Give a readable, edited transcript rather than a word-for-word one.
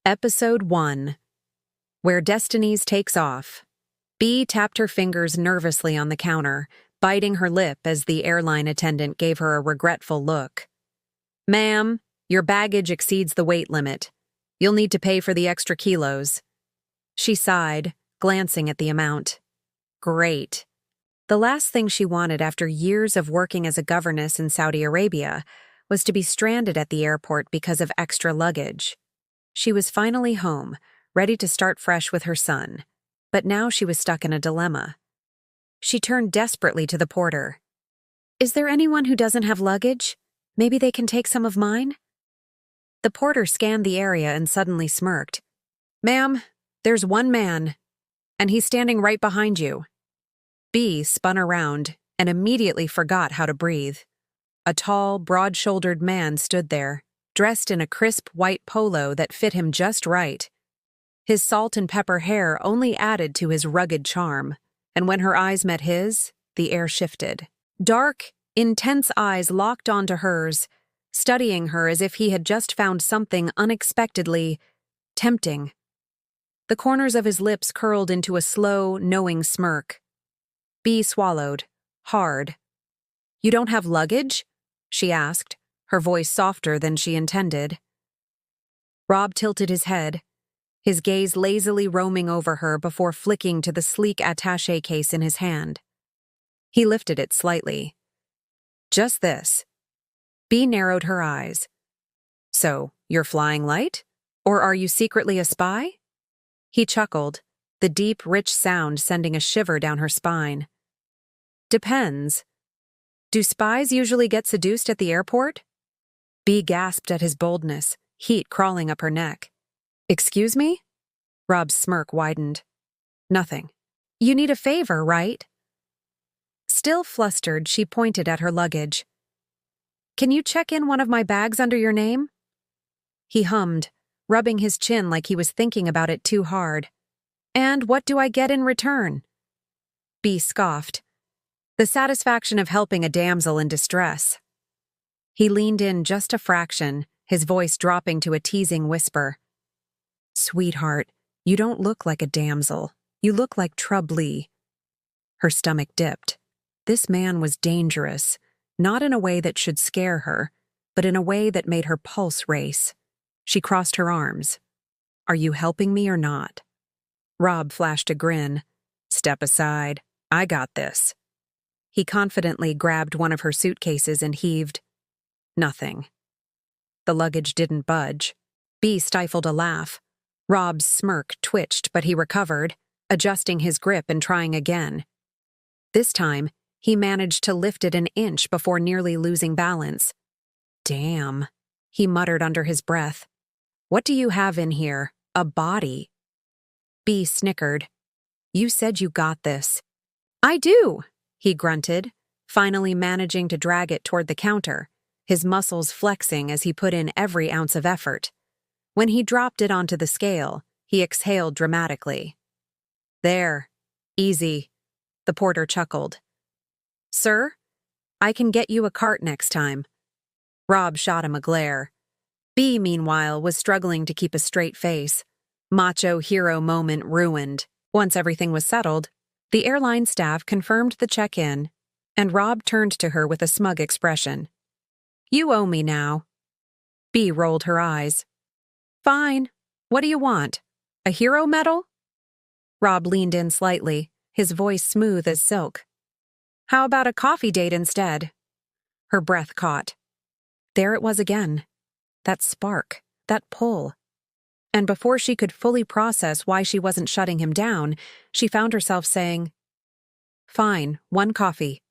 Episode 1. Where Destinies Takes Off. Bea tapped her fingers nervously on the counter, biting her lip as the airline attendant gave her a regretful look. "Ma'am, your baggage exceeds the weight limit. You'll need to pay for the extra kilos." She sighed, glancing at the amount. Great. The last thing she wanted after years of working as a governess in Saudi Arabia was to be stranded at the airport because of extra luggage. She was finally home, ready to start fresh with her son, but now she was stuck in a dilemma. She turned desperately to the porter. "Is there anyone who doesn't have luggage? Maybe they can take some of mine?" The porter scanned the area and suddenly smirked. "Ma'am, there's one man, and he's standing right behind you." Bea spun around and immediately forgot how to breathe. A tall, broad-shouldered man stood there, dressed in a crisp white polo that fit him just right. His salt and pepper hair only added to his rugged charm, and when her eyes met his, the air shifted. Dark, intense eyes locked onto hers, studying her as if he had just found something unexpectedly tempting. The corners of his lips curled into a slow, knowing smirk. Bea swallowed, hard. "You don't have luggage?" she asked, her voice softer than she intended. Rob tilted his head, his gaze lazily roaming over her before flicking to the sleek attaché case in his hand. He lifted it slightly. "Just this." Bea narrowed her eyes. "So, you're flying light? Or are you secretly a spy?" He chuckled, the deep, rich sound sending a shiver down her spine. "Depends. Do spies usually get seduced at the airport?" Bea gasped at his boldness, heat crawling up her neck. "Excuse me?" Rob's smirk widened. "Nothing. You need a favor, right?" Still flustered, she pointed at her luggage. "Can you check in one of my bags under your name?" He hummed, rubbing his chin like he was thinking about it too hard. "And what do I get in return?" Bea scoffed. "The satisfaction of helping a damsel in distress." He leaned in just a fraction, his voice dropping to a teasing whisper. "Sweetheart, you don't look like a damsel. You look like Troublee." Her stomach dipped. This man was dangerous, not in a way that should scare her, but in a way that made her pulse race. She crossed her arms. "Are you helping me or not?" Rob flashed a grin. "Step aside. I got this." He confidently grabbed one of her suitcases and heaved. Nothing. The luggage didn't budge. Bea stifled a laugh. Rob's smirk twitched, but he recovered, adjusting his grip and trying again. This time, he managed to lift it an inch before nearly losing balance. "Damn," he muttered under his breath. "What do you have in here? A body?" Bea snickered. "You said you got this." "I do," he grunted, finally managing to drag it toward the counter, his muscles flexing as he put in every ounce of effort. When he dropped it onto the scale, he exhaled dramatically. "There. Easy," the porter chuckled. "Sir, I can get you a cart next time." Rob shot him a glare. Bea, meanwhile, was struggling to keep a straight face. Macho hero moment ruined. Once everything was settled, the airline staff confirmed the check-in, and Rob turned to her with a smug expression. "You owe me now." Bea rolled her eyes. "Fine. What do you want? A hero medal?" Rob leaned in slightly, his voice smooth as silk. "How about a coffee date instead?" Her breath caught. There it was again. That spark, that pull. And before she could fully process why she wasn't shutting him down, she found herself saying, "Fine, one coffee."